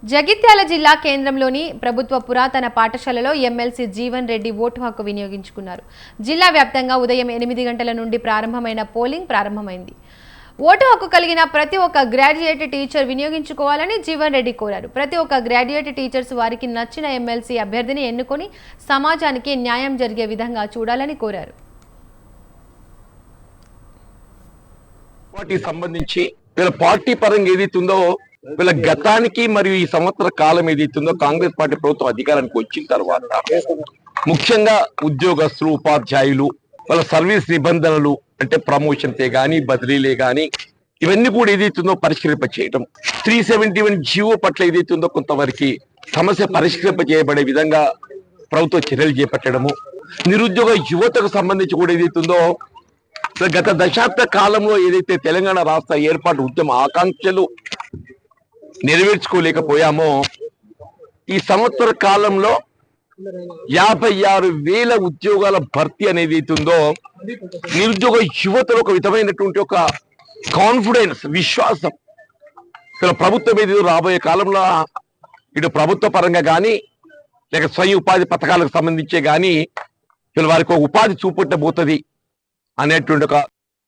జగిత్యాల జిల్లా కేంద్రంలోని ప్రభుత్వ పురాతన పాఠశాలలో ఎమ్మెల్సీ జీవన్ రెడ్డి ఓటు హక్కు వినియోగించుకున్నారు. జిల్లా వ్యాప్తంగా ఉదయం 8 గంటల నుండి ప్రారంభమైన పోలింగ్ ప్రారంభమైంది. ఓటు హక్కు కలిగిన ప్రతి ఒక్క గ్రాడ్యుయేట్ టీచర్ వినియోగించుకోవాలని జీవన్ రెడ్డి కోరారు. ప్రతి ఒక్క గ్రాడ్యుయేట్ టీచర్స్ వారికి నచ్చిన ఎమ్మెల్సీ అభ్యర్థిని ఎన్నుకొని సమాజానికి న్యాయం జరిగే విధంగా చూడాలని కోరారు. పార్టీ పరంగా ఏదైతుందో వీళ్ళ గతానికి మరియు ఈ సంవత్సర కాలం ఏదైతుందో కాంగ్రెస్ పార్టీ ప్రభుత్వం అధికారానికి వచ్చిన తర్వాత ముఖ్యంగా ఉద్యోగస్తులు, ఉపాధ్యాయులు వాళ్ళ సర్వీస్ నిబంధనలు అంటే ప్రమోషన్సే గాని బదిలీలే గాని ఇవన్నీ కూడా ఏదైతుందో పరిష్కరింప చేయడం, 371 జీవో పట్ల ఏదైతుందో కొంతవరకు సమస్య పరిష్కరింప చేయబడే విధంగా ప్రభుత్వ చర్యలు చేపట్టడము, నిరుద్యోగ యువతకు సంబంధించి కూడా ఏదైతుందో గత దశాబ్ద కాలంలో ఏదైతే తెలంగాణ రాష్ట్ర ఏర్పాటు ఉద్యమ ఆకాంక్షలు నెరవేర్చుకోలేకపోయామో ఈ సంవత్సర కాలంలో 56,000 ఉద్యోగాల భర్తీ అనేది ఉందో నిరుద్యోగ యువతలో ఒక విధమైనటువంటి ఒక కాన్ఫిడెన్స్, విశ్వాసం ప్రభుత్వం మీద రాబోయే కాలంలో ఇటు ప్రభుత్వ పరంగా కానీ లేక స్వయం ఉపాధి పథకాలకు సంబంధించే కానీ వారికి ఒక ఉపాధి చూపెట్టబోతుంది అనేటువంటి ఒక